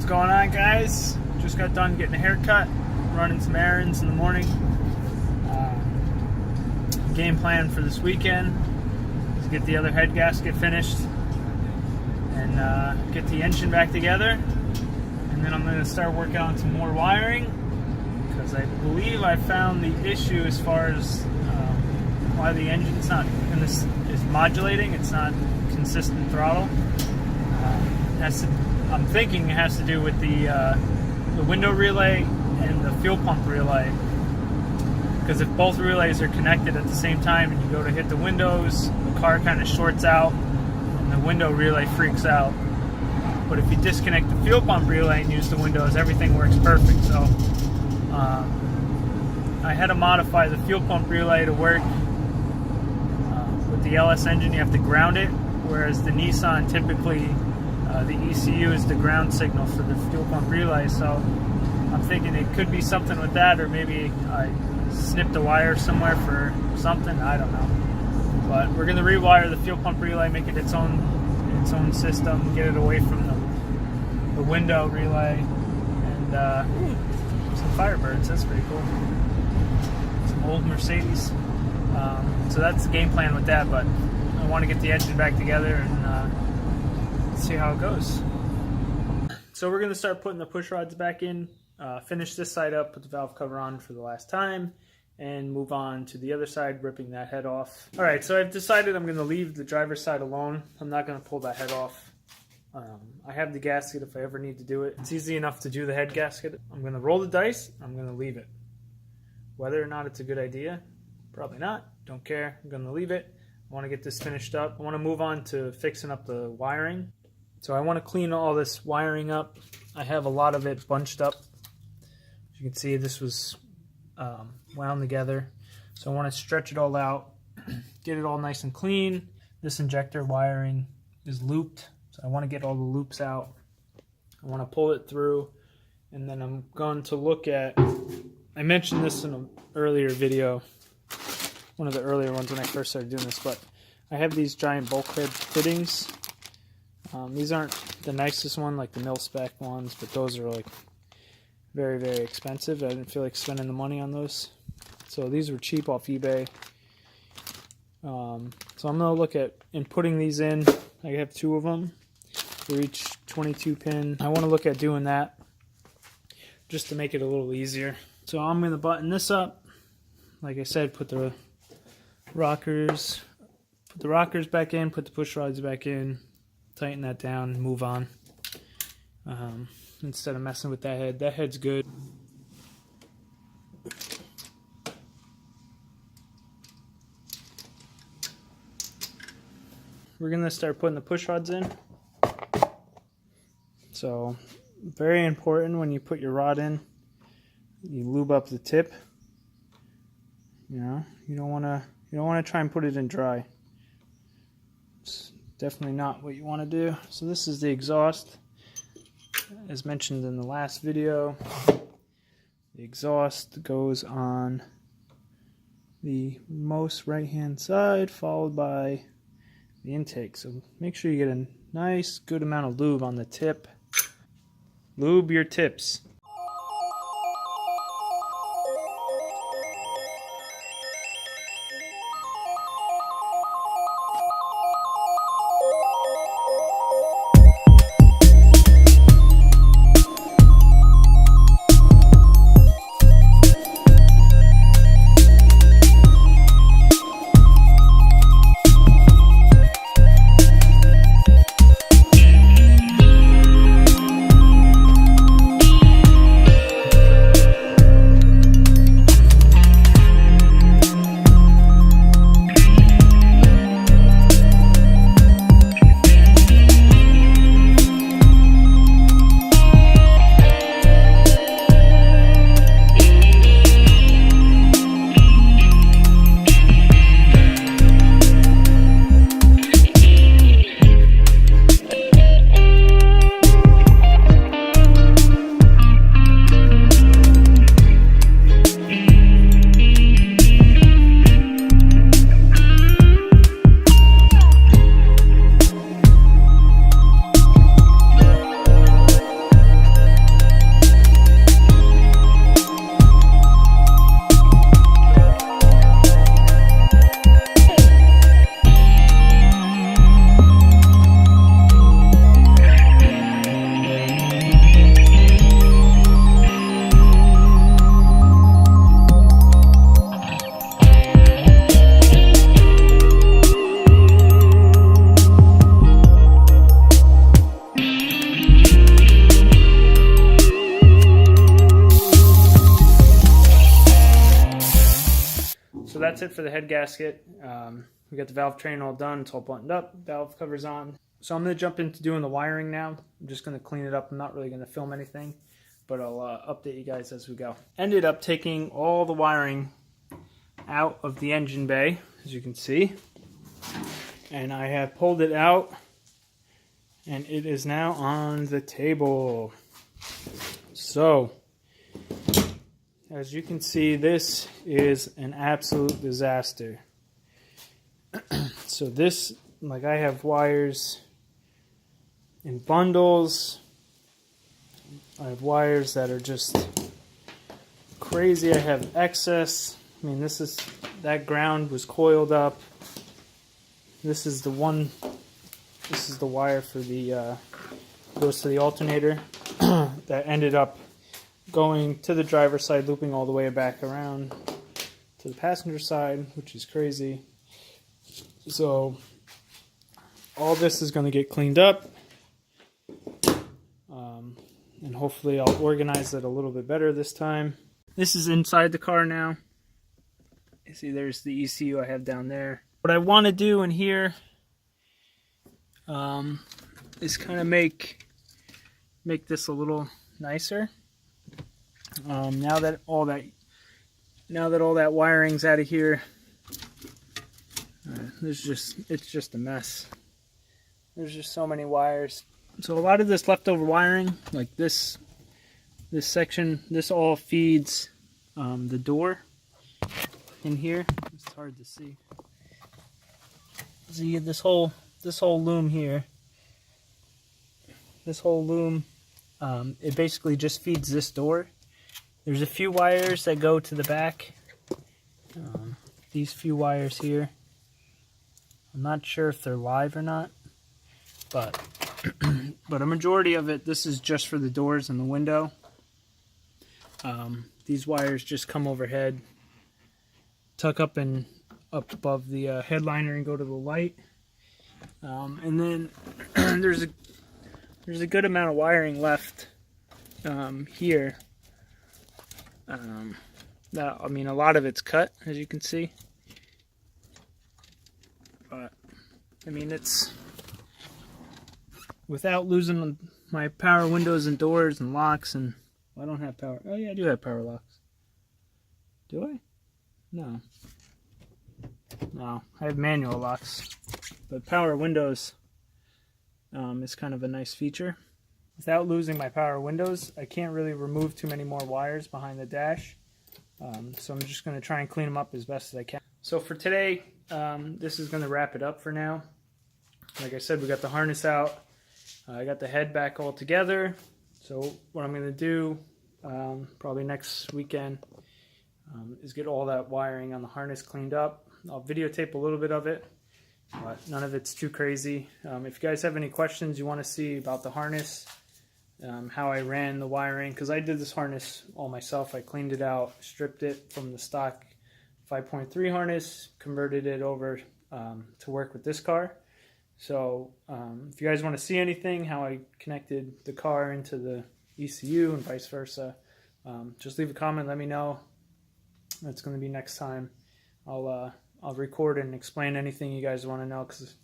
What's going on, guys? Just got done getting a haircut, running some errands in the morning. Game plan for this weekend is to get the other head gasket finished and get the engine back together. And then I'm going to start working on some more wiring because I believe I found the issue as far as why the engine's not, and this is modulating, it's not consistent throttle. I'm thinking it has to do with the window relay and the fuel pump relay. Because if both relays are connected at the same time and you go to hit the windows, the car kind of shorts out and the window relay freaks out. But if you disconnect the fuel pump relay and use the windows, everything works perfect. So I had to modify the fuel pump relay to work. With the LS engine, you have to ground it, whereas the Nissan typically the ECU is the ground signal for the fuel pump relay. So I'm thinking it could be something with that, or maybe I snipped a wire somewhere for something. I don't know. But we're going to rewire the fuel pump relay, make it its own system, get it away from the window relay, and some Firebirds. That's pretty cool. Some old Mercedes. So that's the game plan with that. But I want to get the engine back together and see how it goes. So we're going to start putting the push rods back in, finish this side up, put the valve cover on for the last time, and move on to the other side, ripping that head off. Alright, so I've decided I'm going to leave the driver's side alone. I'm not going to pull that head off. I have the gasket if I ever need to do it. It's easy enough to do the head gasket. I'm going to roll the dice, I'm going to leave it. Whether or not it's a good idea, probably not. Don't care. I'm going to leave it. I want to get this finished up. I want to move on to fixing up the wiring. So I want to clean all this wiring up. I have a lot of it bunched up. As you can see, this was wound together. So I want to stretch it all out, get it all nice and clean. This injector wiring is looped, so I want to get all the loops out. I want to pull it through, and then I'm going to look at, I mentioned this in an earlier video, one of the earlier ones when I first started doing this, but I have these giant bulkhead fittings. These aren't the nicest one, like the mil-spec ones, but those are like very, very expensive. I didn't feel like spending the money on those. So these were cheap off eBay. So I'm going to look at putting these in. I have 2 of them for each 22 pin. I want to look at doing that just to make it a little easier. So I'm going to button this up. Like I said, put the rockers back in, put the push rods back in, tighten that down, and move on. Instead of messing with that head. That head's good. We're going to start putting the push rods in. So, very important when you put your rod in, you lube up the tip. You know, you don't want to try and put it in dry. It's definitely not what you want to do. So this is the exhaust. As mentioned in the last video, the exhaust goes on the most right hand side, followed by the intake. So make sure you get a nice good amount of lube on the tip. Lube your tips. that's it for the head gasket. We got the valve train all done. It's all buttoned up. Valve covers on. So I'm going to jump into doing the wiring now. I'm just going to clean it up. I'm not really going to film anything, but I'll update you guys as we go. Ended up taking all the wiring out of the engine bay, as you can see. And I have pulled it out, and it is now on the table. So, as you can see, this is an absolute disaster. So this, like, I have wires in bundles. I have wires that are just crazy. I have excess. I mean, that ground was coiled up. This is the wire for the goes to the alternator that ended up going to the driver's side, looping all the way back around to the passenger side, which is crazy. So all this is going to get cleaned up, and hopefully I'll organize it a little bit better this time. This is inside the car now. You see there's the ECU I have down there. What I want to do in here is kind of make this a little nicer. Now that all that wiring's out of here, it's just a mess. There's just so many wires. So a lot of this leftover wiring, like this section, this all feeds the door in here. It's hard to see. See this whole loom here. This whole loom, it basically just feeds this door. There's a few wires that go to the back. These few wires here. I'm not sure if they're live or not, but but a majority of it, this is just for the doors and the window. These wires just come overhead, tuck up above the headliner and go to the light. And then there's a good amount of wiring left here. I mean, a lot of it's cut, as you can see. But I mean, it's without losing my power windows and doors and locks. And well, I don't have power. Oh yeah, I do have power locks. Do I? No, I have manual locks. But power windows is kind of a nice feature. Without losing my power windows, I can't really remove too many more wires behind the dash. So I'm just going to try and clean them up as best as I can. So for today, this is going to wrap it up for now. Like I said, we got the harness out. I got the head back all together. So what I'm going to do, probably next weekend, is get all that wiring on the harness cleaned up. I'll videotape a little bit of it, but none of it's too crazy. If you guys have any questions you want to see about the harness, how I ran the wiring, because I did this harness all myself. I cleaned it out, stripped it from the stock 5.3 harness, converted it over to work with this car. So if you guys want to see anything, how I connected the car into the ECU and vice versa, just leave a comment, let me know. That's going to be next time. I'll record and explain anything you guys want to know, because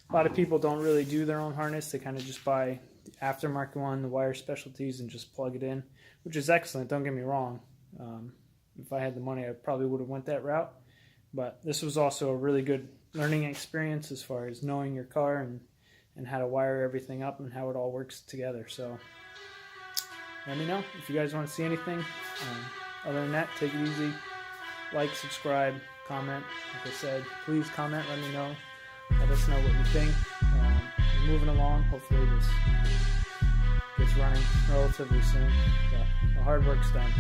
a lot of people don't really do their own harness. They kind of just buy the aftermarket one, the wire specialties, and just plug it in, which is excellent, don't get me wrong. If I had the money, I probably would have went that route. But this was also a really good learning experience as far as knowing your car and how to wire everything up and how it all works together. So let me know if you guys want to see anything. Other than that, take it easy. Like, subscribe, comment. Like I said, please comment, let me know. Let us know what you think. We're moving along. Hopefully this gets running relatively soon. But the hard work's done.